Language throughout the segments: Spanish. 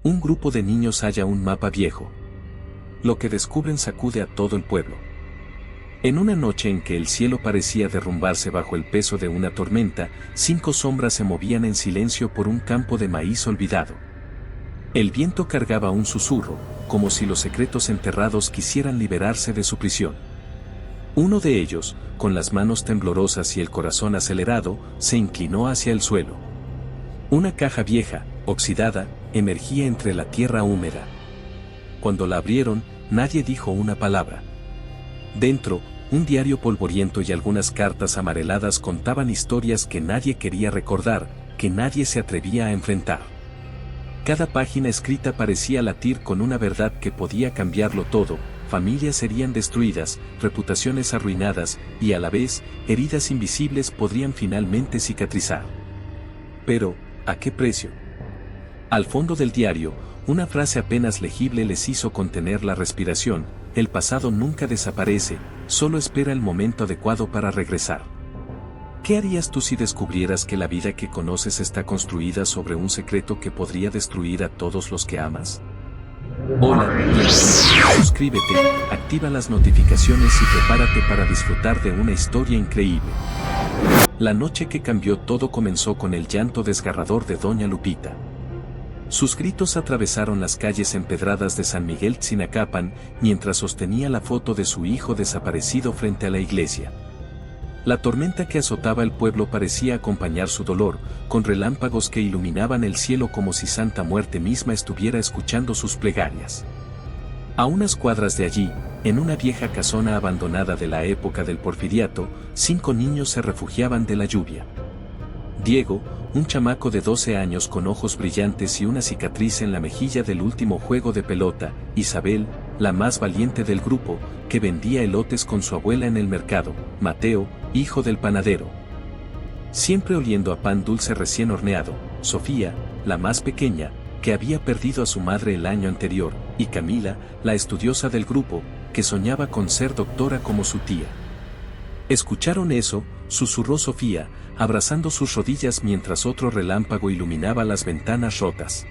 Un grupo de niños halla un mapa viejo. Lo que descubren sacude a todo el pueblo. En una noche en que el cielo parecía derrumbarse bajo el peso de una tormenta, 5 sombras se movían en silencio por un campo de maíz olvidado. El viento cargaba un susurro, como si los secretos enterrados quisieran liberarse de su prisión. Uno de ellos, con las manos temblorosas y el corazón acelerado, se inclinó hacia el suelo. Una caja vieja, oxidada, emergía entre la tierra húmeda. Cuando la abrieron, nadie dijo una palabra. Dentro, un diario polvoriento y algunas cartas amareladas contaban historias que nadie quería recordar, que nadie se atrevía a enfrentar. Cada página escrita parecía latir con una verdad que podía cambiarlo todo: familias serían destruidas, reputaciones arruinadas, y a la vez, heridas invisibles podrían finalmente cicatrizar. Pero, ¿a qué precio? Al fondo del diario, una frase apenas legible les hizo contener la respiración: el pasado nunca desaparece, solo espera el momento adecuado para regresar. ¿Qué harías tú si descubrieras que la vida que conoces está construida sobre un secreto que podría destruir a todos los que amas? Hola, suscríbete, activa las notificaciones y prepárate para disfrutar de una historia increíble. La noche que cambió todo comenzó con el llanto desgarrador de Doña Lupita. Sus gritos atravesaron las calles empedradas de San Miguel Tzinacapan mientras sostenía la foto de su hijo desaparecido frente a la iglesia. La tormenta que azotaba el pueblo parecía acompañar su dolor, con relámpagos que iluminaban el cielo como si Santa Muerte misma estuviera escuchando sus plegarias. A unas cuadras de allí, en una vieja casona abandonada de la época del Porfiriato, 5 niños se refugiaban de la lluvia. Diego, un chamaco de 12 años con ojos brillantes y una cicatriz en la mejilla del último juego de pelota; Isabel, la más valiente del grupo, que vendía elotes con su abuela en el mercado; Mateo, hijo del panadero, siempre oliendo a pan dulce recién horneado; Sofía, la más pequeña, que había perdido a su madre el año anterior; y Camila, la estudiosa del grupo, que soñaba con ser doctora como su tía. ¿Escucharon eso?, susurró Sofía, abrazando sus rodillas mientras otro relámpago iluminaba las ventanas rotas.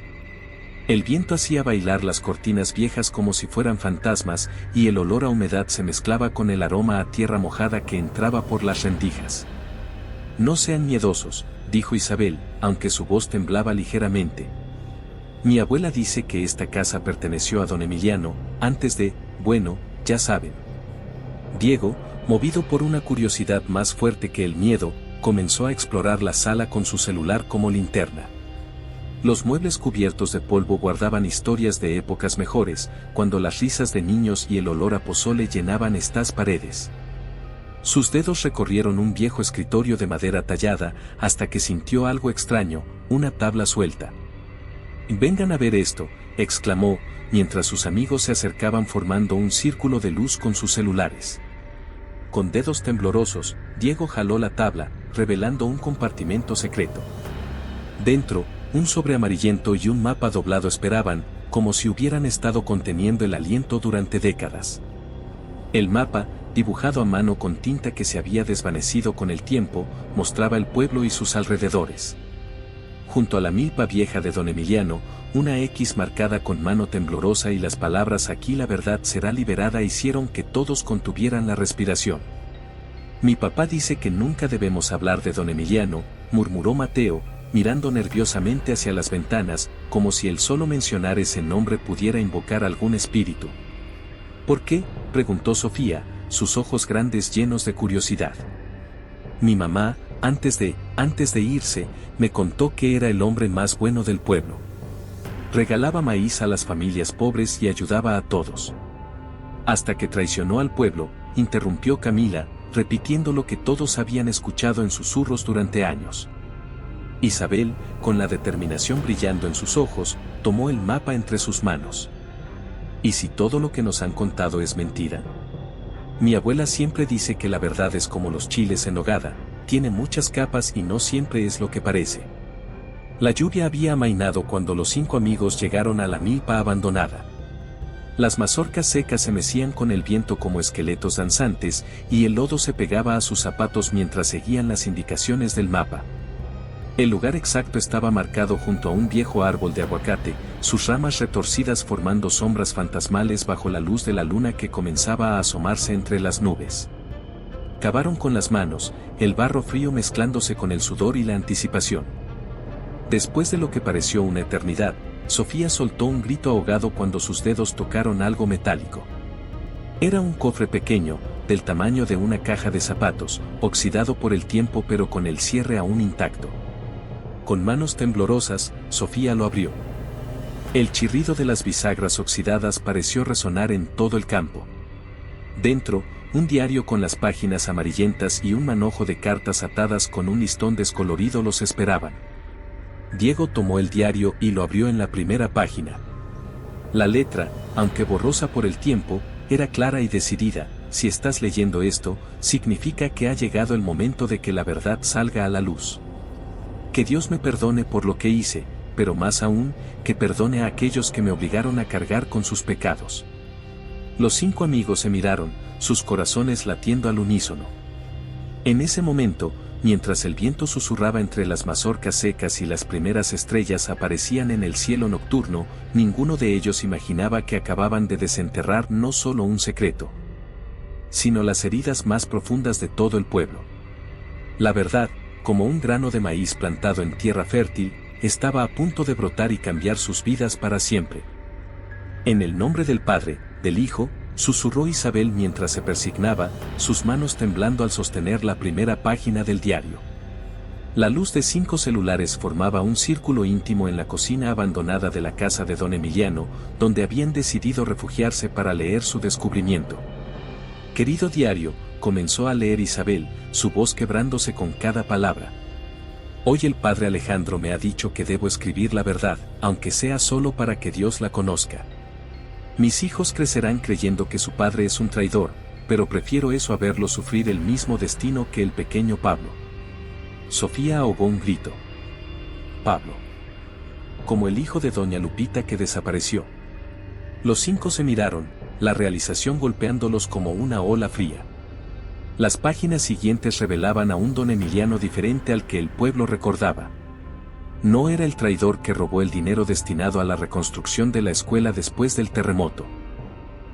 El viento hacía bailar las cortinas viejas como si fueran fantasmas, y el olor a humedad se mezclaba con el aroma a tierra mojada que entraba por las rendijas. No sean miedosos, dijo Isabel, aunque su voz temblaba ligeramente. Mi abuela dice que esta casa perteneció a don Emiliano, antes de, bueno, ya saben. Diego, movido por una curiosidad más fuerte que el miedo, comenzó a explorar la sala con su celular como linterna. Los muebles cubiertos de polvo guardaban historias de épocas mejores, cuando las risas de niños y el olor a pozole llenaban estas paredes. Sus dedos recorrieron un viejo escritorio de madera tallada, hasta que sintió algo extraño, una tabla suelta. «Vengan a ver esto», exclamó, mientras sus amigos se acercaban formando un círculo de luz con sus celulares. Con dedos temblorosos, Diego jaló la tabla, revelando un compartimento secreto. Dentro, un sobre amarillento y un mapa doblado esperaban, como si hubieran estado conteniendo el aliento durante décadas. El mapa, dibujado a mano con tinta que se había desvanecido con el tiempo, mostraba el pueblo y sus alrededores. Junto a la milpa vieja de don Emiliano, una X marcada con mano temblorosa y las palabras «Aquí la verdad será liberada» hicieron que todos contuvieran la respiración. «Mi papá dice que nunca debemos hablar de don Emiliano», murmuró Mateo, mirando nerviosamente hacia las ventanas, como si el solo mencionar ese nombre pudiera invocar algún espíritu. «¿Por qué?», preguntó Sofía, sus ojos grandes llenos de curiosidad. «Mi mamá, antes de irse, me contó que era el hombre más bueno del pueblo. Regalaba maíz a las familias pobres y ayudaba a todos. Hasta que traicionó al pueblo», interrumpió Camila, repitiendo lo que todos habían escuchado en susurros durante años. Isabel, con la determinación brillando en sus ojos, tomó el mapa entre sus manos. ¿Y si todo lo que nos han contado es mentira? Mi abuela siempre dice que la verdad es como los chiles en nogada, tiene muchas capas y no siempre es lo que parece. La lluvia había amainado cuando los 5 amigos llegaron a la milpa abandonada. Las mazorcas secas se mecían con el viento como esqueletos danzantes, y el lodo se pegaba a sus zapatos mientras seguían las indicaciones del mapa. El lugar exacto estaba marcado junto a un viejo árbol de aguacate, sus ramas retorcidas formando sombras fantasmales bajo la luz de la luna que comenzaba a asomarse entre las nubes. Cavaron con las manos, el barro frío mezclándose con el sudor y la anticipación. Después de lo que pareció una eternidad, Sofía soltó un grito ahogado cuando sus dedos tocaron algo metálico. Era un cofre pequeño, del tamaño de una caja de zapatos, oxidado por el tiempo pero con el cierre aún intacto. Con manos temblorosas, Sofía lo abrió. El chirrido de las bisagras oxidadas pareció resonar en todo el campo. Dentro, un diario con las páginas amarillentas y un manojo de cartas atadas con un listón descolorido los esperaban. Diego tomó el diario y lo abrió en la primera página. La letra, aunque borrosa por el tiempo, era clara y decidida. Si estás leyendo esto, significa que ha llegado el momento de que la verdad salga a la luz. Que Dios me perdone por lo que hice, pero más aún, que perdone a aquellos que me obligaron a cargar con sus pecados. Los 5 amigos se miraron, sus corazones latiendo al unísono. En ese momento, mientras el viento susurraba entre las mazorcas secas y las primeras estrellas aparecían en el cielo nocturno, ninguno de ellos imaginaba que acababan de desenterrar no solo un secreto, sino las heridas más profundas de todo el pueblo. La verdad, como un grano de maíz plantado en tierra fértil, estaba a punto de brotar y cambiar sus vidas para siempre. En el nombre del Padre, del Hijo, susurró Isabel mientras se persignaba, sus manos temblando al sostener la primera página del diario. La luz de 5 celulares formaba un círculo íntimo en la cocina abandonada de la casa de don Emiliano, donde habían decidido refugiarse para leer su descubrimiento. Querido diario, comenzó a leer Isabel, su voz quebrándose con cada palabra. Hoy el padre Alejandro me ha dicho que debo escribir la verdad, aunque sea solo para que Dios la conozca. Mis hijos crecerán creyendo que su padre es un traidor, pero prefiero eso a verlo sufrir el mismo destino que el pequeño Pablo. Sofía ahogó un grito. Pablo. Como el hijo de doña Lupita que desapareció. Los 5 se miraron, la realización golpeándolos como una ola fría. Las páginas siguientes revelaban a un don Emiliano diferente al que el pueblo recordaba. No era el traidor que robó el dinero destinado a la reconstrucción de la escuela después del terremoto.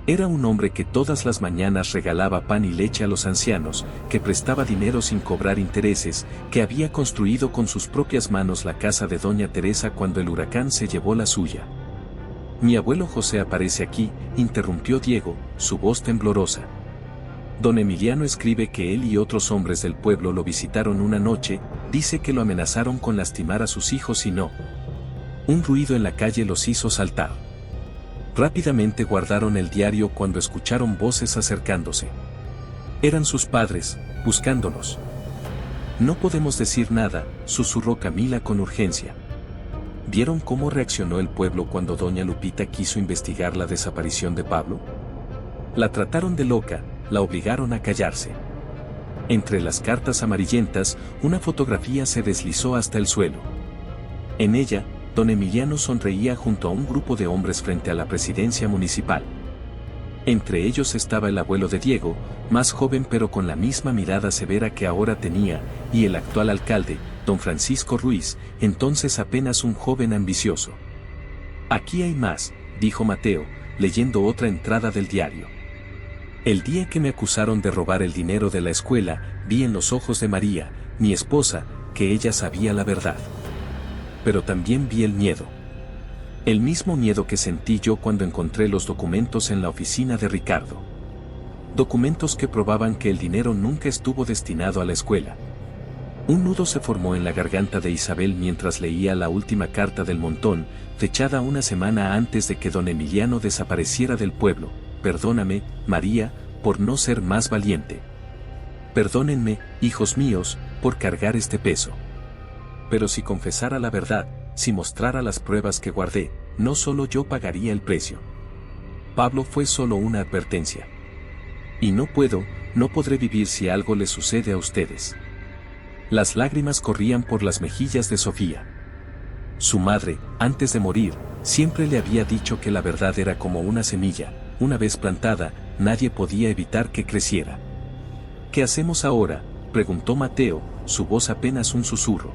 Era un hombre que todas las mañanas regalaba pan y leche a los ancianos, que prestaba dinero sin cobrar intereses, que había construido con sus propias manos la casa de doña Teresa cuando el huracán se llevó la suya. Mi abuelo José aparece aquí, interrumpió Diego, su voz temblorosa. Don Emiliano escribe que él y otros hombres del pueblo lo visitaron una noche, dice que lo amenazaron con lastimar a sus hijos y no. Un ruido en la calle los hizo saltar. Rápidamente guardaron el diario cuando escucharon voces acercándose. Eran sus padres, buscándolos. No podemos decir nada, susurró Camila con urgencia. ¿Vieron cómo reaccionó el pueblo cuando doña Lupita quiso investigar la desaparición de Pablo? La trataron de loca, la obligaron a callarse. Entre las cartas amarillentas, una fotografía se deslizó hasta el suelo. En ella, don Emiliano sonreía junto a un grupo de hombres frente a la presidencia municipal. Entre ellos estaba el abuelo de Diego, más joven pero con la misma mirada severa que ahora tenía, y el actual alcalde, don Francisco Ruiz, entonces apenas un joven ambicioso. Aquí hay más, dijo Mateo, leyendo otra entrada del diario. El día que me acusaron de robar el dinero de la escuela, vi en los ojos de María, mi esposa, que ella sabía la verdad. Pero también vi el miedo. El mismo miedo que sentí yo cuando encontré los documentos en la oficina de Ricardo. Documentos que probaban que el dinero nunca estuvo destinado a la escuela. Un nudo se formó en la garganta de Isabel mientras leía la última carta del montón, fechada una semana antes de que don Emiliano desapareciera del pueblo. Perdóname, María, por no ser más valiente. Perdónenme, hijos míos, por cargar este peso. Pero si confesara la verdad, si mostrara las pruebas que guardé, no solo yo pagaría el precio. Pablo fue solo una advertencia. Y no podré vivir si algo les sucede a ustedes. Las lágrimas corrían por las mejillas de Sofía. Su madre, antes de morir, siempre le había dicho que la verdad era como una semilla, una vez plantada, nadie podía evitar que creciera. ¿Qué hacemos ahora?, preguntó Mateo, su voz apenas un susurro.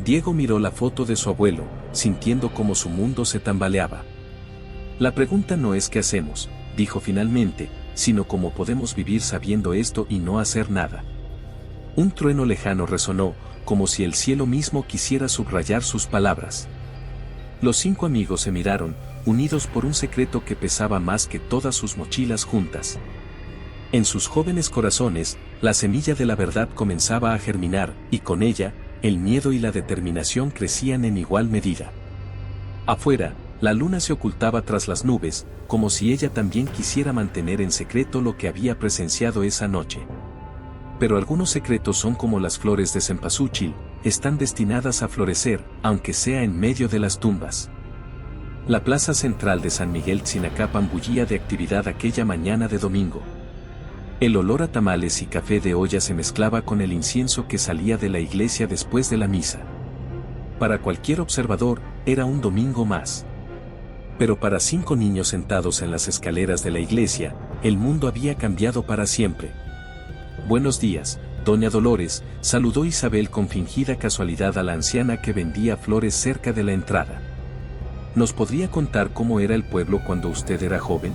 Diego miró la foto de su abuelo, sintiendo como su mundo se tambaleaba. La pregunta no es qué hacemos, dijo finalmente, sino cómo podemos vivir sabiendo esto y no hacer nada. Un trueno lejano resonó, como si el cielo mismo quisiera subrayar sus palabras. Los 5 amigos se miraron, unidos por un secreto que pesaba más que todas sus mochilas juntas. En sus jóvenes corazones, la semilla de la verdad comenzaba a germinar, y con ella, el miedo y la determinación crecían en igual medida. Afuera, la luna se ocultaba tras las nubes, como si ella también quisiera mantener en secreto lo que había presenciado esa noche. Pero algunos secretos son como las flores de cempasúchil, están destinadas a florecer, aunque sea en medio de las tumbas. La plaza central de San Miguel Tzinacapan bullía de actividad aquella mañana de domingo. El olor a tamales y café de olla se mezclaba con el incienso que salía de la iglesia después de la misa. Para cualquier observador, era un domingo más. Pero para 5 niños sentados en las escaleras de la iglesia, el mundo había cambiado para siempre. «Buenos días, doña Dolores», saludó Isabel con fingida casualidad a la anciana que vendía flores cerca de la entrada. «¿Nos podría contar cómo era el pueblo cuando usted era joven?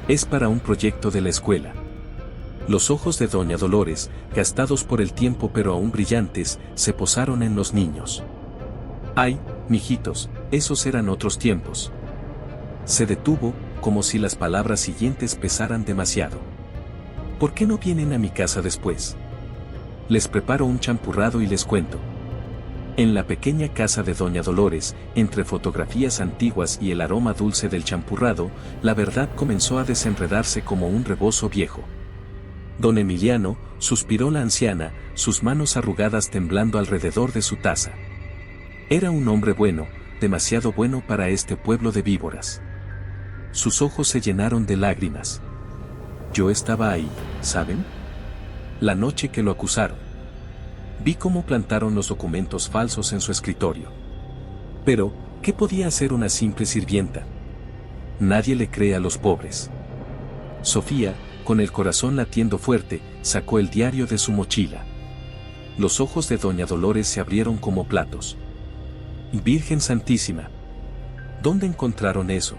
Es para un proyecto de la escuela». Los ojos de doña Dolores, gastados por el tiempo pero aún brillantes, se posaron en los niños. «Ay, mijitos, esos eran otros tiempos». Se detuvo, como si las palabras siguientes pesaran demasiado. «¿Por qué no vienen a mi casa después? Les preparo un champurrado y les cuento». En la pequeña casa de doña Dolores, entre fotografías antiguas y el aroma dulce del champurrado, la verdad comenzó a desenredarse como un rebozo viejo. «Don Emiliano», suspiró la anciana, sus manos arrugadas temblando alrededor de su taza. «Era un hombre bueno, demasiado bueno para este pueblo de víboras». Sus ojos se llenaron de lágrimas. «Yo estaba ahí, ¿saben? La noche que lo acusaron. Vi cómo plantaron los documentos falsos en su escritorio. Pero, ¿qué podía hacer una simple sirvienta? Nadie le cree a los pobres». Sofía, con el corazón latiendo fuerte, sacó el diario de su mochila. Los ojos de doña Dolores se abrieron como platos. «Virgen Santísima. ¿Dónde encontraron eso?».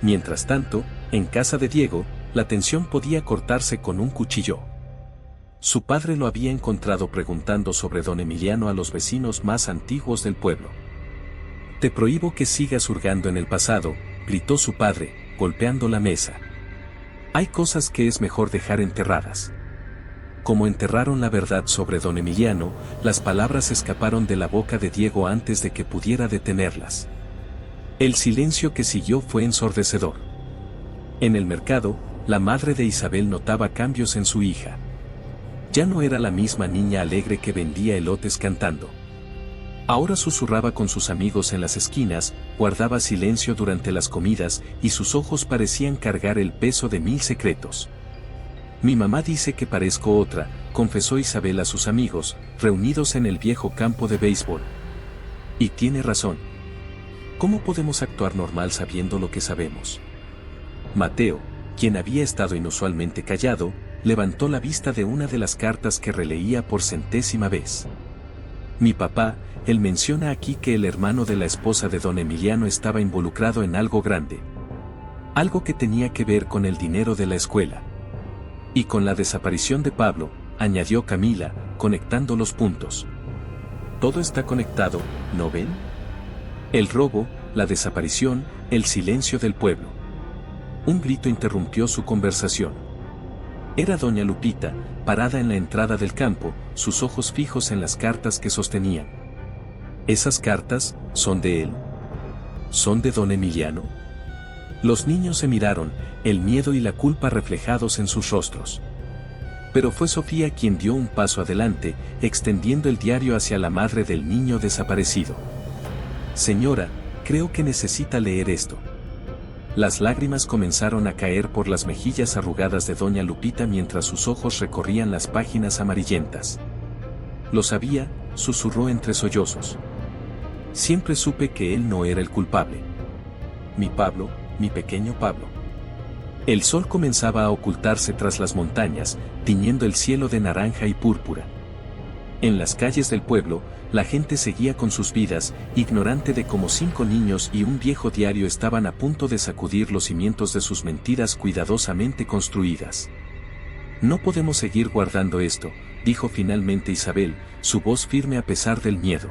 Mientras tanto, en casa de Diego, la tensión podía cortarse con un cuchillo. Su padre lo había encontrado preguntando sobre don Emiliano a los vecinos más antiguos del pueblo. «Te prohíbo que sigas hurgando en el pasado», gritó su padre, golpeando la mesa. «Hay cosas que es mejor dejar enterradas». Como enterraron la verdad sobre don Emiliano, las palabras escaparon de la boca de Diego antes de que pudiera detenerlas. El silencio que siguió fue ensordecedor. En el mercado, la madre de Isabel notaba cambios en su hija. Ya no era la misma niña alegre que vendía elotes cantando. Ahora susurraba con sus amigos en las esquinas, guardaba silencio durante las comidas y sus ojos parecían cargar el peso de 1000 secretos. «Mi mamá dice que parezco otra», confesó Isabel a sus amigos, reunidos en el viejo campo de béisbol. «Y tiene razón. ¿Cómo podemos actuar normal sabiendo lo que sabemos?». Mateo, quien había estado inusualmente callado, levantó la vista de una de las cartas que releía por 100ª vez. «Mi papá, él menciona aquí que el hermano de la esposa de don Emiliano estaba involucrado en algo grande. Algo que tenía que ver con el dinero de la escuela. Y con la desaparición de Pablo», añadió Camila, conectando los puntos. «Todo está conectado, ¿no ven? El robo, la desaparición, el silencio del pueblo». Un grito interrumpió su conversación. Era doña Lupita, parada en la entrada del campo, sus ojos fijos en las cartas que sostenían. «¿Esas cartas son de él? ¿Son de don Emiliano?». Los niños se miraron, el miedo y la culpa reflejados en sus rostros. Pero fue Sofía quien dio un paso adelante, extendiendo el diario hacia la madre del niño desaparecido. «Señora, creo que necesita leer esto». Las lágrimas comenzaron a caer por las mejillas arrugadas de doña Lupita mientras sus ojos recorrían las páginas amarillentas. «Lo sabía», susurró entre sollozos. «Siempre supe que él no era el culpable. Mi Pablo, mi pequeño Pablo». El sol comenzaba a ocultarse tras las montañas, tiñendo el cielo de naranja y púrpura. En las calles del pueblo, la gente seguía con sus vidas, ignorante de cómo 5 niños y un viejo diario estaban a punto de sacudir los cimientos de sus mentiras cuidadosamente construidas. No podemos seguir guardando esto, dijo finalmente Isabel, su voz firme a pesar del miedo.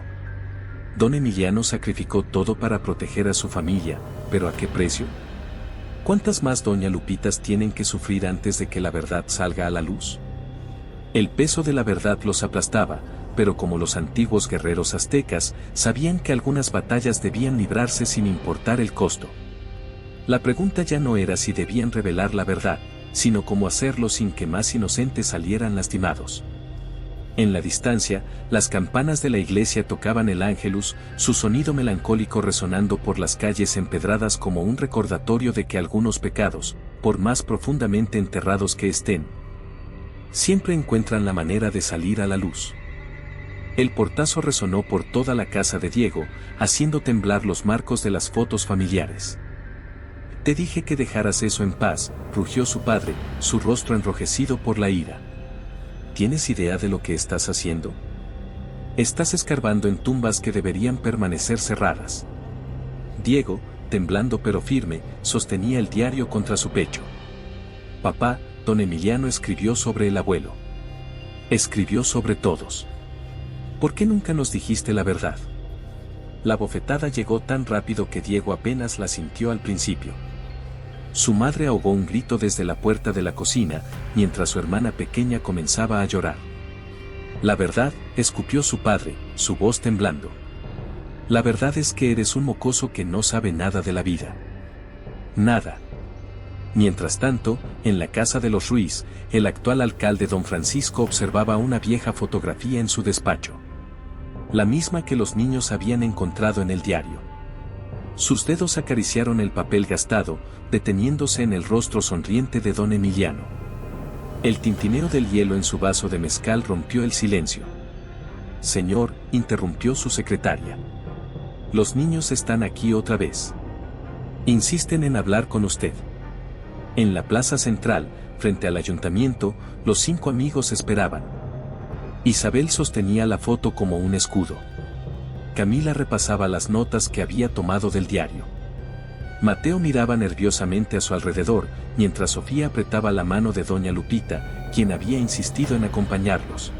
Don Emiliano sacrificó todo para proteger a su familia, ¿pero a qué precio? ¿Cuántas más doña Lupitas tienen que sufrir antes de que la verdad salga a la luz? El peso de la verdad los aplastaba, pero como los antiguos guerreros aztecas, sabían que algunas batallas debían librarse sin importar el costo. La pregunta ya no era si debían revelar la verdad, sino cómo hacerlo sin que más inocentes salieran lastimados. En la distancia, las campanas de la iglesia tocaban el Ángelus, su sonido melancólico resonando por las calles empedradas como un recordatorio de que algunos pecados, por más profundamente enterrados que estén, siempre encuentran la manera de salir a la luz. El portazo resonó por toda la casa de Diego, haciendo temblar los marcos de las fotos familiares. Te dije que dejaras eso en paz, rugió su padre, su rostro enrojecido por la ira. ¿Tienes idea de lo que estás haciendo? Estás escarbando en tumbas que deberían permanecer cerradas. Diego, temblando pero firme, sostenía el diario contra su pecho. Papá, don Emiliano escribió sobre el abuelo. Escribió sobre todos. ¿Por qué nunca nos dijiste la verdad? La bofetada llegó tan rápido que Diego apenas la sintió al principio. Su madre ahogó un grito desde la puerta de la cocina, mientras su hermana pequeña comenzaba a llorar. La verdad, escupió su padre, su voz temblando. La verdad es que eres un mocoso que no sabe nada de la vida. Nada. Mientras tanto, en la casa de los Ruiz, el actual alcalde don Francisco observaba una vieja fotografía en su despacho. La misma que los niños habían encontrado en el diario. Sus dedos acariciaron el papel gastado, deteniéndose en el rostro sonriente de don Emiliano. El tintineo del hielo en su vaso de mezcal rompió el silencio. Señor, interrumpió su secretaria. Los niños están aquí otra vez. Insisten en hablar con usted. En la plaza central, frente al ayuntamiento, los 5 amigos esperaban. Isabel sostenía la foto como un escudo. Camila repasaba las notas que había tomado del diario. Mateo miraba nerviosamente a su alrededor, mientras Sofía apretaba la mano de doña Lupita, quien había insistido en acompañarlos.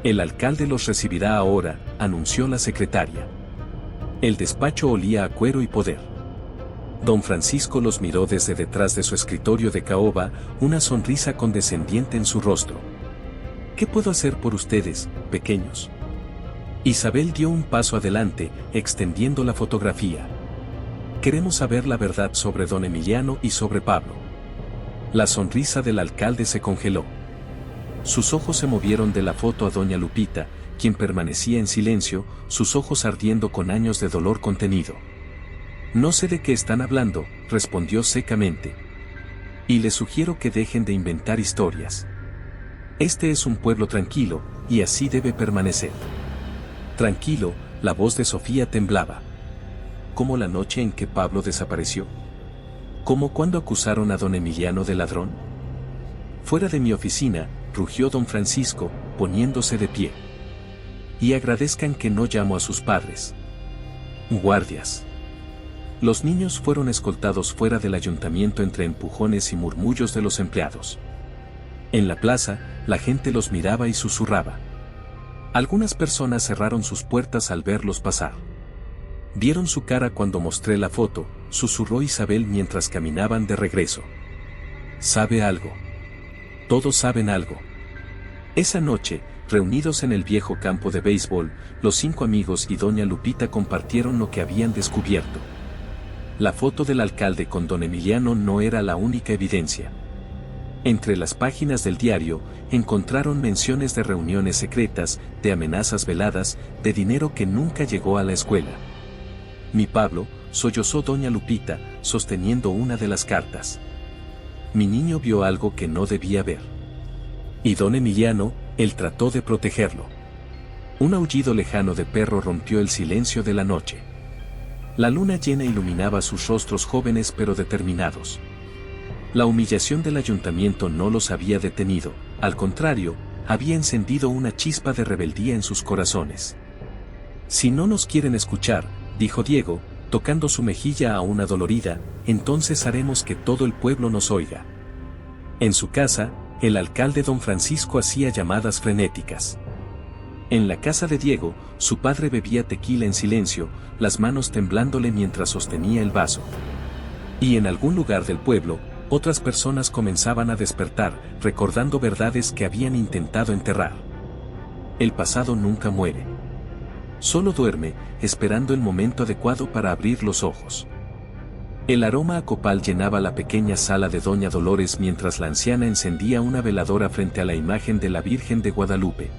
El alcalde los recibirá ahora, anunció la secretaria. El despacho olía a cuero y poder. Don Francisco los miró desde detrás de su escritorio de caoba, una sonrisa condescendiente en su rostro. ¿Qué puedo hacer por ustedes, pequeños? Isabel dio un paso adelante, extendiendo la fotografía. Queremos saber la verdad sobre don Emiliano y sobre Pablo. La sonrisa del alcalde se congeló. Sus ojos se movieron de la foto a doña Lupita, quien permanecía en silencio, sus ojos ardiendo con años de dolor contenido. No sé de qué están hablando, respondió secamente. Y les sugiero que dejen de inventar historias. Este es un pueblo tranquilo, y así debe permanecer. Tranquilo, la voz de Sofía temblaba. ¿Como la noche en que Pablo desapareció? ¿Como cuando acusaron a don Emiliano de ladrón? Fuera de mi oficina, rugió don Francisco, poniéndose de pie. Y agradezcan que no llamo a sus padres. Guardias. Los niños fueron escoltados fuera del ayuntamiento entre empujones y murmullos de los empleados. En la plaza, la gente los miraba y susurraba. Algunas personas cerraron sus puertas al verlos pasar. Vieron su cara cuando mostré la foto, susurró Isabel mientras caminaban de regreso. ¿Sabe algo? Todos saben algo. Esa noche, reunidos en el viejo campo de béisbol, los 5 amigos y doña Lupita compartieron lo que habían descubierto. La foto del alcalde con don Emiliano no era la única evidencia. Entre las páginas del diario, encontraron menciones de reuniones secretas, de amenazas veladas, de dinero que nunca llegó a la escuela. Mi Pablo, sollozó doña Lupita, sosteniendo una de las cartas. Mi niño vio algo que no debía ver. Y don Emiliano, él trató de protegerlo. Un aullido lejano de perro rompió el silencio de la noche. La luna llena iluminaba sus rostros jóvenes pero determinados. La humillación del ayuntamiento no los había detenido, al contrario, había encendido una chispa de rebeldía en sus corazones. Si no nos quieren escuchar, dijo Diego, tocando su mejilla aún adolorida, entonces haremos que todo el pueblo nos oiga. En su casa, el alcalde don Francisco hacía llamadas frenéticas. En la casa de Diego, su padre bebía tequila en silencio, las manos temblándole mientras sostenía el vaso. Y en algún lugar del pueblo, otras personas comenzaban a despertar, recordando verdades que habían intentado enterrar. El pasado nunca muere. Solo duerme, esperando el momento adecuado para abrir los ojos. El aroma a copal llenaba la pequeña sala de Doña Dolores mientras la anciana encendía una veladora frente a la imagen de la Virgen de Guadalupe.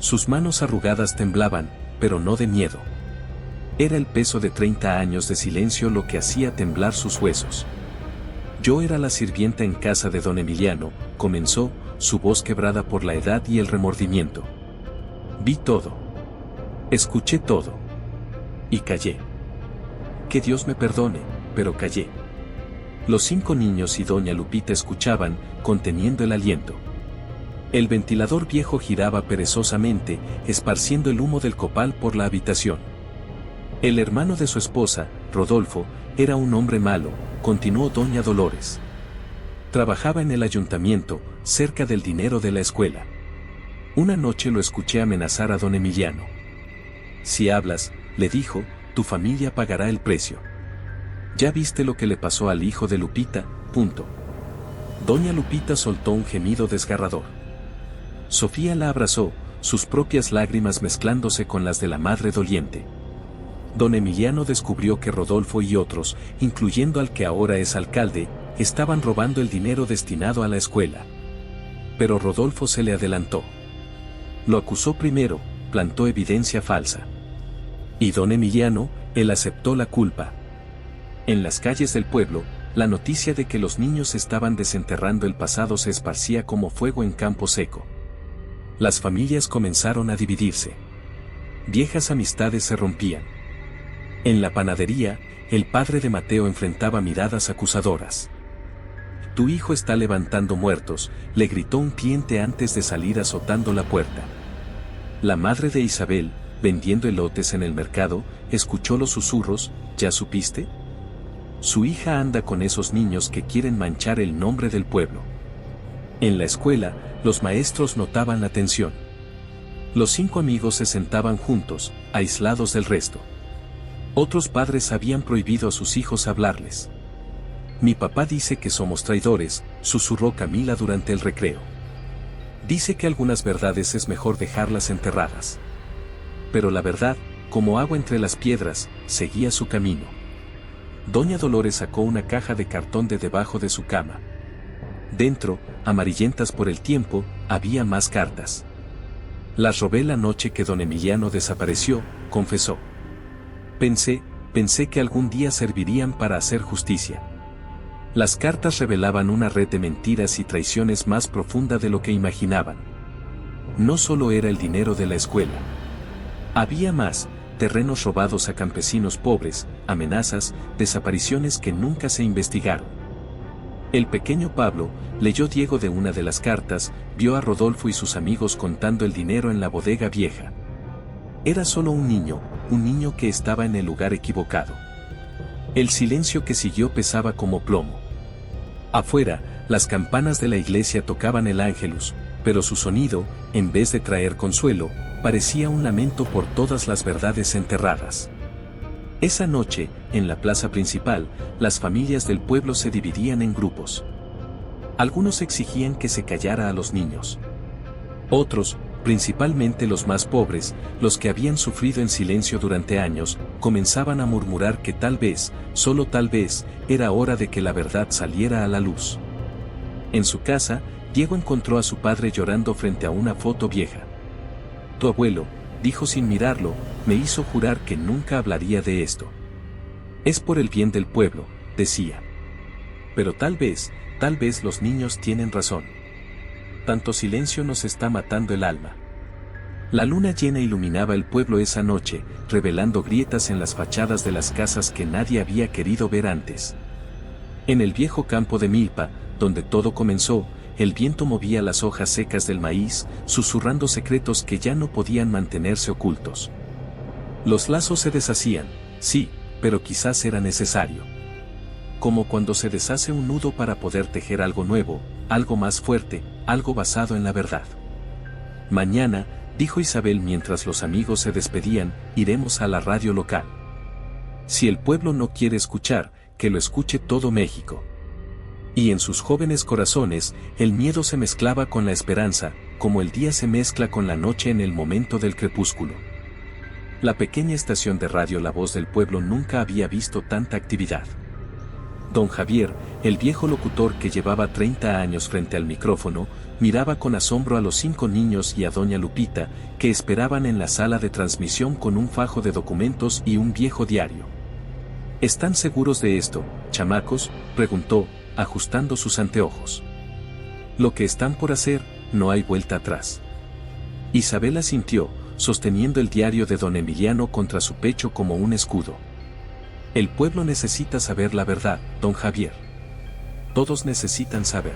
Sus manos arrugadas temblaban, pero no de miedo. Era el peso de 30 años de silencio lo que hacía temblar sus huesos. Yo era la sirvienta en casa de don Emiliano, comenzó, su voz quebrada por la edad y el remordimiento. Vi todo. Escuché todo. Y callé. Que Dios me perdone, pero callé. Los 5 niños y doña Lupita escuchaban, conteniendo el aliento. El ventilador viejo giraba perezosamente, esparciendo el humo del copal por la habitación. El hermano de su esposa, Rodolfo, era un hombre malo, continuó doña Dolores. Trabajaba en el ayuntamiento, cerca del dinero de la escuela. Una noche lo escuché amenazar a don Emiliano. Si hablas, le dijo, tu familia pagará el precio. Ya viste lo que le pasó al hijo de Lupita, punto. Doña Lupita soltó un gemido desgarrador. Sofía la abrazó, sus propias lágrimas mezclándose con las de la madre doliente. Don Emiliano descubrió que Rodolfo y otros, incluyendo al que ahora es alcalde, estaban robando el dinero destinado a la escuela. Pero Rodolfo se le adelantó. Lo acusó primero, plantó evidencia falsa. Y don Emiliano, él aceptó la culpa. En las calles del pueblo, la noticia de que los niños estaban desenterrando el pasado se esparcía como fuego en campo seco. Las familias comenzaron a dividirse. Viejas amistades se rompían. En la panadería, el padre de Mateo enfrentaba miradas acusadoras. Tu hijo está levantando muertos, le gritó un cliente antes de salir azotando la puerta. La madre de Isabel, vendiendo elotes en el mercado, escuchó los susurros, ¿ya supiste? Su hija anda con esos niños que quieren manchar el nombre del pueblo. En la escuela, los maestros notaban la tensión. Los 5 amigos se sentaban juntos, aislados del resto. Otros padres habían prohibido a sus hijos hablarles. Mi papá dice que somos traidores, susurró Camila durante el recreo. Dice que algunas verdades es mejor dejarlas enterradas. Pero la verdad, como agua entre las piedras, seguía su camino. Doña Dolores sacó una caja de cartón de debajo de su cama. Dentro, amarillentas por el tiempo, había más cartas. Las robé la noche que don Emiliano desapareció, confesó. Pensé que algún día servirían para hacer justicia. Las cartas revelaban una red de mentiras y traiciones más profunda de lo que imaginaban. No solo era el dinero de la escuela. Había más, terrenos robados a campesinos pobres, amenazas, desapariciones que nunca se investigaron. El pequeño Pablo, leyó Diego de una de las cartas, vio a Rodolfo y sus amigos contando el dinero en la bodega vieja. Era solo un niño que estaba en el lugar equivocado. El silencio que siguió pesaba como plomo. Afuera, las campanas de la iglesia tocaban el Ángelus, pero su sonido, en vez de traer consuelo, parecía un lamento por todas las verdades enterradas. Esa noche, en la plaza principal, las familias del pueblo se dividían en grupos. Algunos exigían que se callara a los niños. Otros, principalmente los más pobres, los que habían sufrido en silencio durante años, comenzaban a murmurar que tal vez, solo tal vez, era hora de que la verdad saliera a la luz. En su casa, Diego encontró a su padre llorando frente a una foto vieja. Tu abuelo, dijo sin mirarlo, me hizo jurar que nunca hablaría de esto. Es por el bien del pueblo, decía. Pero tal vez los niños tienen razón. Tanto silencio nos está matando el alma. La luna llena iluminaba el pueblo esa noche, revelando grietas en las fachadas de las casas que nadie había querido ver antes. En el viejo campo de milpa, donde todo comenzó, el viento movía las hojas secas del maíz, susurrando secretos que ya no podían mantenerse ocultos. Los lazos se deshacían, sí, pero quizás era necesario. Como cuando se deshace un nudo para poder tejer algo nuevo, algo más fuerte, algo basado en la verdad. Mañana, dijo Isabel mientras los amigos se despedían, iremos a la radio local. Si el pueblo no quiere escuchar, que lo escuche todo México. Y en sus jóvenes corazones, el miedo se mezclaba con la esperanza, como el día se mezcla con la noche en el momento del crepúsculo. La pequeña estación de radio La Voz del Pueblo nunca había visto tanta actividad. Don Javier, el viejo locutor que llevaba 30 años frente al micrófono, miraba con asombro a los 5 niños y a doña Lupita, que esperaban en la sala de transmisión con un fajo de documentos y un viejo diario. ¿Están seguros de esto, chamacos?, preguntó, ajustando sus anteojos. Lo que están por hacer, no hay vuelta atrás. Isabel asintió, sosteniendo el diario de don Emiliano contra su pecho como un escudo. El pueblo necesita saber la verdad, don Javier. Todos necesitan saber.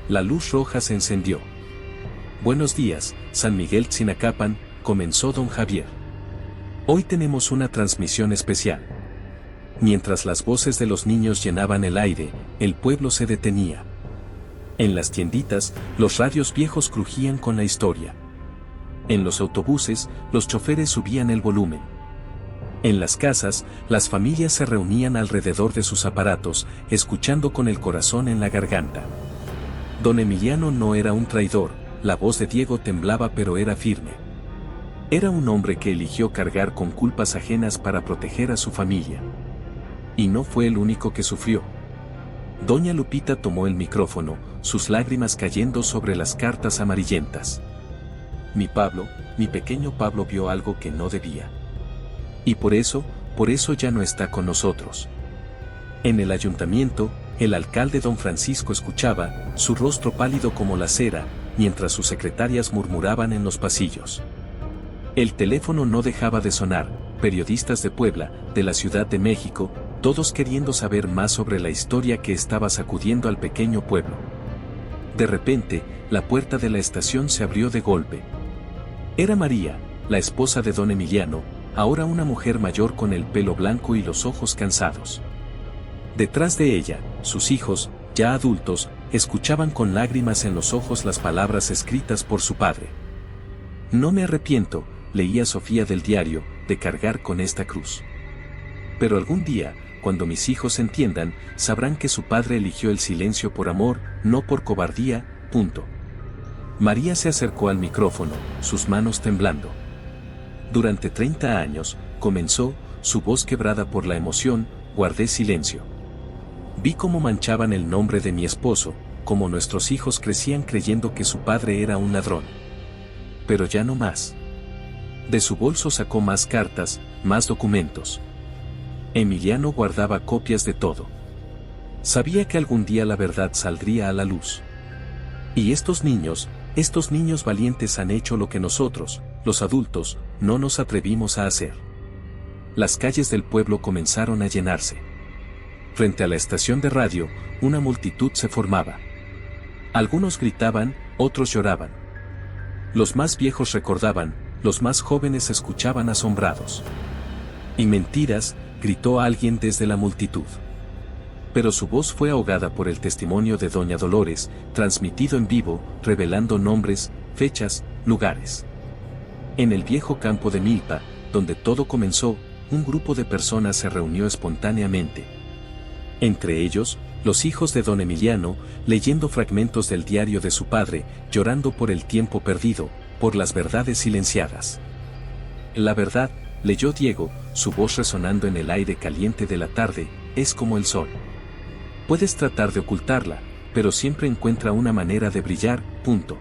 La luz roja se encendió. Buenos días, San Miguel Tzinacapan, comenzó don Javier. Hoy tenemos una transmisión especial. Mientras las voces de los niños llenaban el aire, el pueblo se detenía. En las tienditas, los radios viejos crujían con la historia. En los autobuses, los choferes subían el volumen. En las casas, las familias se reunían alrededor de sus aparatos, escuchando con el corazón en la garganta. Don Emiliano no era un traidor, la voz de Diego temblaba pero era firme. Era un hombre que eligió cargar con culpas ajenas para proteger a su familia. Y no fue el único que sufrió. Doña Lupita tomó el micrófono, sus lágrimas cayendo sobre las cartas amarillentas. Mi pequeño Pablo vio algo que no debía. Y por eso ya no está con nosotros. En el ayuntamiento, el alcalde don Francisco escuchaba, su rostro pálido como la cera, mientras sus secretarias murmuraban en los pasillos. El teléfono no dejaba de sonar, periodistas de Puebla, de la Ciudad de México, todos queriendo saber más sobre la historia que estaba sacudiendo al pequeño pueblo. De repente, la puerta de la estación se abrió de golpe. Era María, la esposa de don Emiliano, ahora una mujer mayor con el pelo blanco y los ojos cansados. Detrás de ella, sus hijos, ya adultos, escuchaban con lágrimas en los ojos las palabras escritas por su padre. No me arrepiento, leía Sofía del diario, de cargar con esta cruz. Pero algún día, cuando mis hijos entiendan, sabrán que su padre eligió el silencio por amor, no por cobardía, punto. María se acercó al micrófono, sus manos temblando. Durante 30 años, comenzó, su voz quebrada por la emoción, guardé silencio. Vi cómo manchaban el nombre de mi esposo, cómo nuestros hijos crecían creyendo que su padre era un ladrón. Pero ya no más. De su bolso sacó más cartas, más documentos. Emiliano guardaba copias de todo. Sabía que algún día la verdad saldría a la luz. Y estos niños valientes han hecho lo que nosotros, los adultos, no nos atrevimos a hacer. Las calles del pueblo comenzaron a llenarse. Frente a la estación de radio, una multitud se formaba. Algunos gritaban, otros lloraban. Los más viejos recordaban, los más jóvenes escuchaban asombrados. Y mentiras, gritó alguien desde la multitud. Pero su voz fue ahogada por el testimonio de doña Dolores, transmitido en vivo, revelando nombres, fechas, lugares. En el viejo campo de Milpa, donde todo comenzó, un grupo de personas se reunió espontáneamente. Entre ellos, los hijos de don Emiliano, leyendo fragmentos del diario de su padre, llorando por el tiempo perdido, por las verdades silenciadas. La verdad, leyó Diego, su voz resonando en el aire caliente de la tarde, es como el sol. Puedes tratar de ocultarla, pero siempre encuentra una manera de brillar, punto.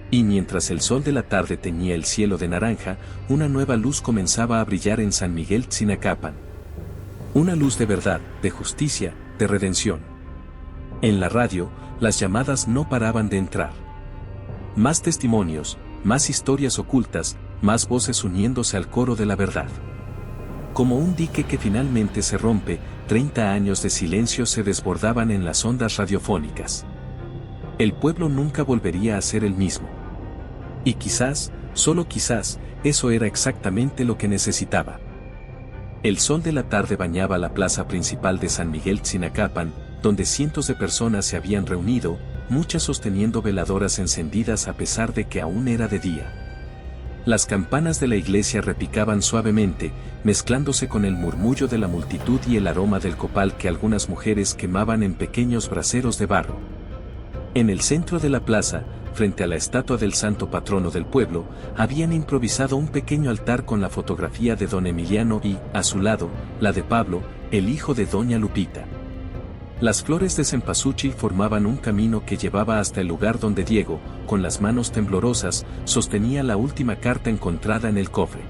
Y mientras el sol de la tarde teñía el cielo de naranja, una nueva luz comenzaba a brillar en San Miguel Tzinacapan. Una luz de verdad, de justicia, de redención. En la radio, las llamadas no paraban de entrar. Más testimonios, más historias ocultas, más voces uniéndose al coro de la verdad. Como un dique que finalmente se rompe, 30 años de silencio se desbordaban en las ondas radiofónicas. El pueblo nunca volvería a ser el mismo. Y quizás, solo quizás, eso era exactamente lo que necesitaba. El sol de la tarde bañaba la plaza principal de San Miguel Tzinacapan, donde cientos de personas se habían reunido, muchas sosteniendo veladoras encendidas a pesar de que aún era de día. Las campanas de la iglesia repicaban suavemente, mezclándose con el murmullo de la multitud y el aroma del copal que algunas mujeres quemaban en pequeños braseros de barro. En el centro de la plaza, frente a la estatua del santo patrono del pueblo, habían improvisado un pequeño altar con la fotografía de don Emiliano y, a su lado, la de Pablo, el hijo de doña Lupita. Las flores de cempasúchil formaban un camino que llevaba hasta el lugar donde Diego, con las manos temblorosas, sostenía la última carta encontrada en el cofre.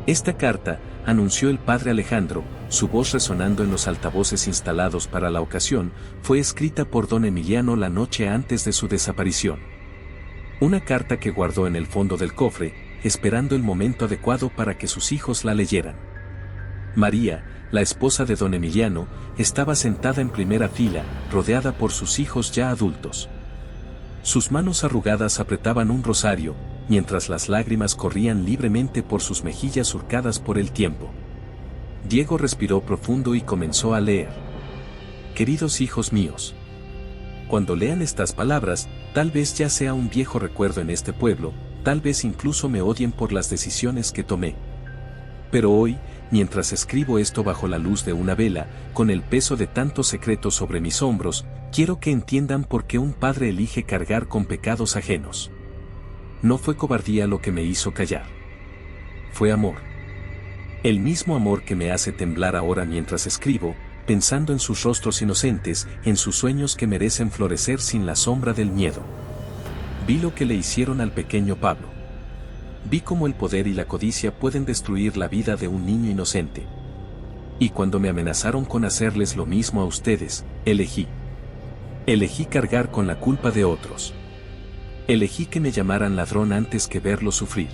Esta carta, anunció el padre Alejandro, su voz resonando en los altavoces instalados para la ocasión, fue escrita por don Emiliano la noche antes de su desaparición. Una carta que guardó en el fondo del cofre, esperando el momento adecuado para que sus hijos la leyeran. María, la esposa de don Emiliano, estaba sentada en primera fila, rodeada por sus hijos ya adultos. Sus manos arrugadas apretaban un rosario, mientras las lágrimas corrían libremente por sus mejillas surcadas por el tiempo. Diego respiró profundo y comenzó a leer. Queridos hijos míos, cuando lean estas palabras, tal vez ya sea un viejo recuerdo en este pueblo, tal vez incluso me odien por las decisiones que tomé. Pero hoy, mientras escribo esto bajo la luz de una vela, con el peso de tantos secretos sobre mis hombros, quiero que entiendan por qué un padre elige cargar con pecados ajenos. No fue cobardía lo que me hizo callar. Fue amor. El mismo amor que me hace temblar ahora mientras escribo, pensando en sus rostros inocentes, en sus sueños que merecen florecer sin la sombra del miedo. Vi lo que le hicieron al pequeño Pablo. Vi cómo el poder y la codicia pueden destruir la vida de un niño inocente. Y cuando me amenazaron con hacerles lo mismo a ustedes, elegí. Elegí cargar con la culpa de otros. Elegí que me llamaran ladrón antes que verlo sufrir.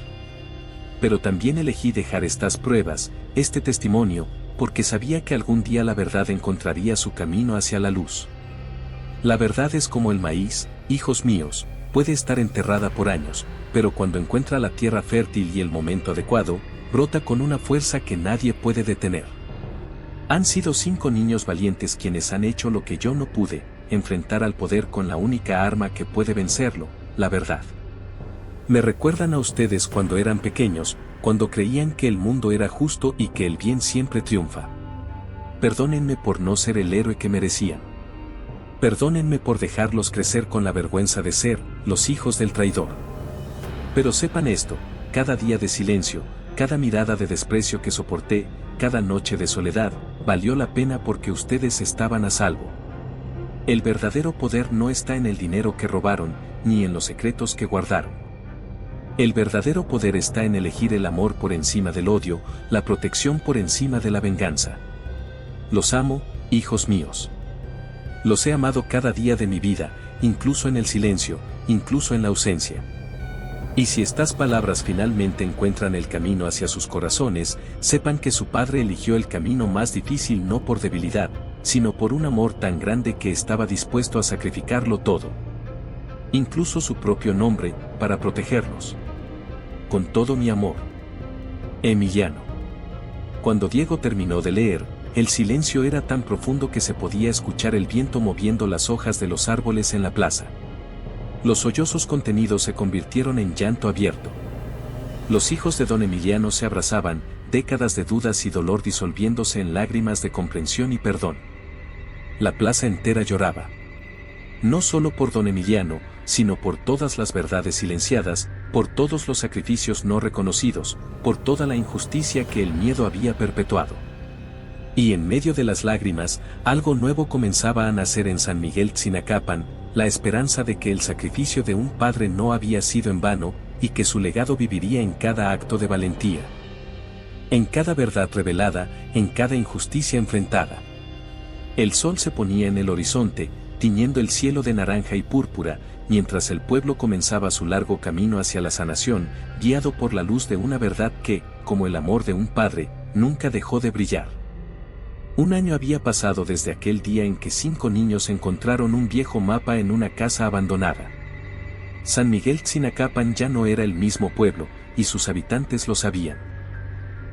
Pero también elegí dejar estas pruebas, este testimonio, porque sabía que algún día la verdad encontraría su camino hacia la luz. La verdad es como el maíz, hijos míos, puede estar enterrada por años, pero cuando encuentra la tierra fértil y el momento adecuado, brota con una fuerza que nadie puede detener. Han sido 5 niños valientes quienes han hecho lo que yo no pude, enfrentar al poder con la única arma que puede vencerlo, la verdad. Me recuerdan a ustedes cuando eran pequeños, cuando creían que el mundo era justo y que el bien siempre triunfa. Perdónenme por no ser el héroe que merecían. Perdónenme por dejarlos crecer con la vergüenza de ser los hijos del traidor. Pero sepan esto, cada día de silencio, cada mirada de desprecio que soporté, cada noche de soledad, valió la pena porque ustedes estaban a salvo. El verdadero poder no está en el dinero que robaron, ni en los secretos que guardaron. El verdadero poder está en elegir el amor por encima del odio, la protección por encima de la venganza. Los amo, hijos míos. Los he amado cada día de mi vida, incluso en el silencio, incluso en la ausencia. Y si estas palabras finalmente encuentran el camino hacia sus corazones, sepan que su padre eligió el camino más difícil no por debilidad, sino por un amor tan grande que estaba dispuesto a sacrificarlo todo. Incluso su propio nombre, para protegerlos. Con todo mi amor. Emiliano. Cuando Diego terminó de leer, el silencio era tan profundo que se podía escuchar el viento moviendo las hojas de los árboles en la plaza. Los sollozos contenidos se convirtieron en llanto abierto. Los hijos de don Emiliano se abrazaban, décadas de dudas y dolor disolviéndose en lágrimas de comprensión y perdón. La plaza entera lloraba. No solo por don Emiliano, sino por todas las verdades silenciadas, por todos los sacrificios no reconocidos, por toda la injusticia que el miedo había perpetuado. Y en medio de las lágrimas, algo nuevo comenzaba a nacer en San Miguel Tzinacapan, la esperanza de que el sacrificio de un padre no había sido en vano, y que su legado viviría en cada acto de valentía. En cada verdad revelada, en cada injusticia enfrentada. El sol se ponía en el horizonte, tiñendo el cielo de naranja y púrpura, mientras el pueblo comenzaba su largo camino hacia la sanación, guiado por la luz de una verdad que, como el amor de un padre, nunca dejó de brillar. Un año había pasado desde aquel día en que 5 niños encontraron un viejo mapa en una casa abandonada. San Miguel Tzinacapan ya no era el mismo pueblo, y sus habitantes lo sabían.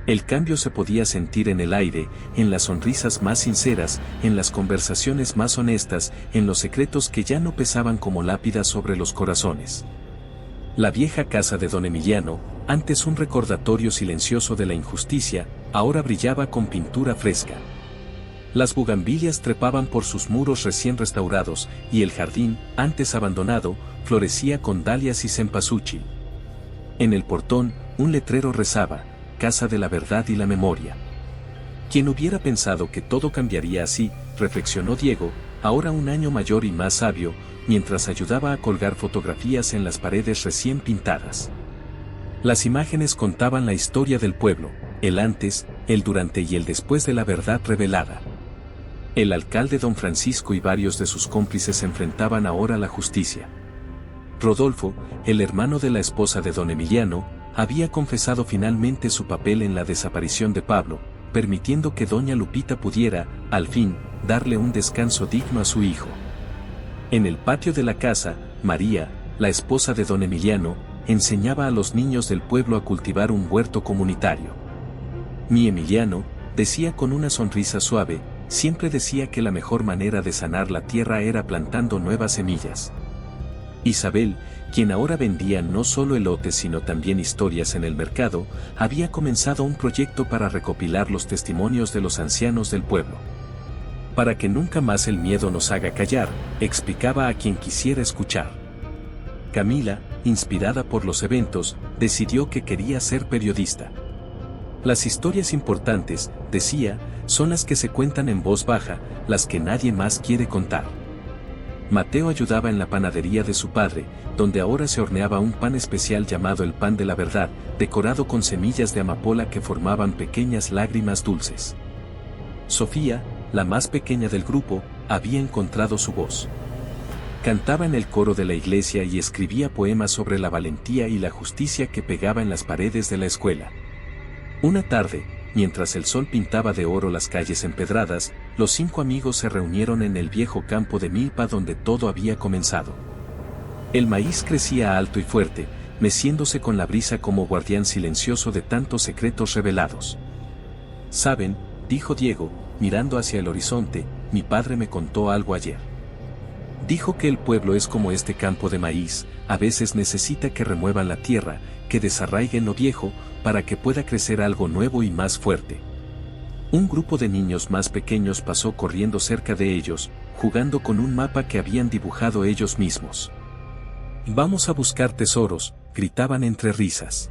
El cambio se podía sentir en el aire, en las sonrisas más sinceras, en las conversaciones más honestas, en los secretos que ya no pesaban como lápidas sobre los corazones. La vieja casa de don Emiliano, antes un recordatorio silencioso de la injusticia, ahora brillaba con pintura fresca. Las bugambilias trepaban por sus muros recién restaurados, y el jardín, antes abandonado, florecía con dalias y cempasúchil. En el portón, un letrero rezaba: Casa de la Verdad y la Memoria. ¿Quién hubiera pensado que todo cambiaría así?, reflexionó Diego, ahora un año mayor y más sabio, mientras ayudaba a colgar fotografías en las paredes recién pintadas. Las imágenes contaban la historia del pueblo, el antes, el durante y el después de la verdad revelada. El alcalde don Francisco y varios de sus cómplices enfrentaban ahora a la justicia. Rodolfo, el hermano de la esposa de don Emiliano, había confesado finalmente su papel en la desaparición de Pablo, permitiendo que doña Lupita pudiera, al fin, darle un descanso digno a su hijo. En el patio de la casa, María, la esposa de don Emiliano, enseñaba a los niños del pueblo a cultivar un huerto comunitario. Mi Emiliano, decía con una sonrisa suave, siempre decía que la mejor manera de sanar la tierra era plantando nuevas semillas. Isabel, quien ahora vendía no solo elotes sino también historias en el mercado, había comenzado un proyecto para recopilar los testimonios de los ancianos del pueblo. Para que nunca más el miedo nos haga callar, explicaba a quien quisiera escuchar. Camila, inspirada por los eventos, decidió que quería ser periodista. Las historias importantes, decía, son las que se cuentan en voz baja, las que nadie más quiere contar. Mateo ayudaba en la panadería de su padre, donde ahora se horneaba un pan especial llamado el pan de la verdad, decorado con semillas de amapola que formaban pequeñas lágrimas dulces. Sofía, la más pequeña del grupo, había encontrado su voz. Cantaba en el coro de la iglesia y escribía poemas sobre la valentía y la justicia que pegaba en las paredes de la escuela. Una tarde, mientras el sol pintaba de oro las calles empedradas, los 5 amigos se reunieron en el viejo campo de milpa donde todo había comenzado. El maíz crecía alto y fuerte, meciéndose con la brisa como guardián silencioso de tantos secretos revelados. «¿Saben?», dijo Diego, mirando hacia el horizonte, «mi padre me contó algo ayer. Dijo que el pueblo es como este campo de maíz, a veces necesita que remuevan la tierra, que desarraiguen lo viejo, para que pueda crecer algo nuevo y más fuerte». Un grupo de niños más pequeños pasó corriendo cerca de ellos, jugando con un mapa que habían dibujado ellos mismos. «Vamos a buscar tesoros», gritaban entre risas.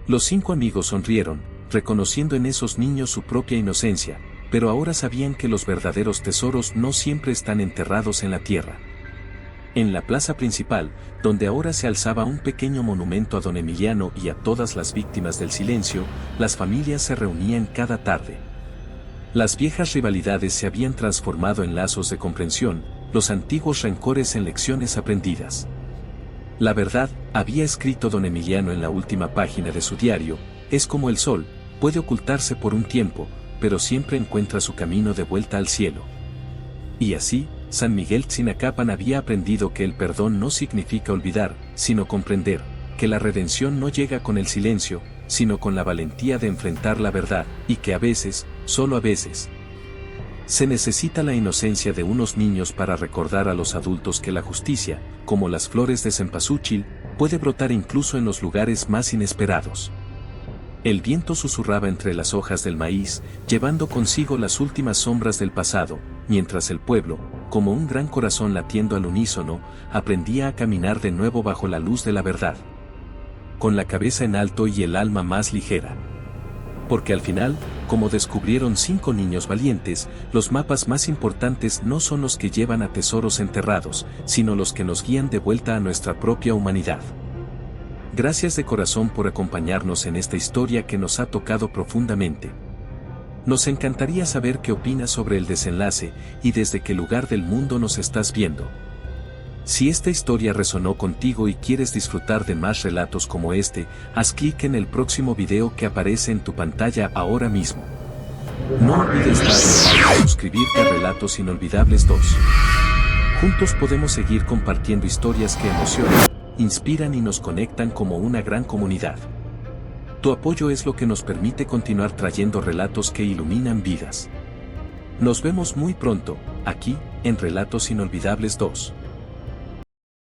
Los 5 amigos sonrieron, reconociendo en esos niños su propia inocencia, pero ahora sabían que los verdaderos tesoros no siempre están enterrados en la tierra. En la plaza principal, donde ahora se alzaba un pequeño monumento a don Emiliano y a todas las víctimas del silencio, las familias se reunían cada tarde. Las viejas rivalidades se habían transformado en lazos de comprensión, los antiguos rencores en lecciones aprendidas. La verdad, había escrito don Emiliano en la última página de su diario, es como el sol, puede ocultarse por un tiempo, pero siempre encuentra su camino de vuelta al cielo. Y así, San Miguel Tzinacapan había aprendido que el perdón no significa olvidar, sino comprender, que la redención no llega con el silencio, sino con la valentía de enfrentar la verdad, y que a veces, solo a veces, se necesita la inocencia de unos niños para recordar a los adultos que la justicia, como las flores de cempasúchil, puede brotar incluso en los lugares más inesperados. El viento susurraba entre las hojas del maíz, llevando consigo las últimas sombras del pasado, mientras el pueblo, como un gran corazón latiendo al unísono, aprendía a caminar de nuevo bajo la luz de la verdad. Con la cabeza en alto y el alma más ligera. Porque al final, como descubrieron 5 niños valientes, los mapas más importantes no son los que llevan a tesoros enterrados, sino los que nos guían de vuelta a nuestra propia humanidad. Gracias de corazón por acompañarnos en esta historia que nos ha tocado profundamente. Nos encantaría saber qué opinas sobre el desenlace y desde qué lugar del mundo nos estás viendo. Si esta historia resonó contigo y quieres disfrutar de más relatos como este, haz clic en el próximo video que aparece en tu pantalla ahora mismo. No olvides darle like y suscribirte a Relatos Inolvidables 2. Juntos podemos seguir compartiendo historias que emocionan, inspiran y nos conectan como una gran comunidad. Tu apoyo es lo que nos permite continuar trayendo relatos que iluminan vidas. Nos vemos muy pronto, aquí, en Relatos Inolvidables 2.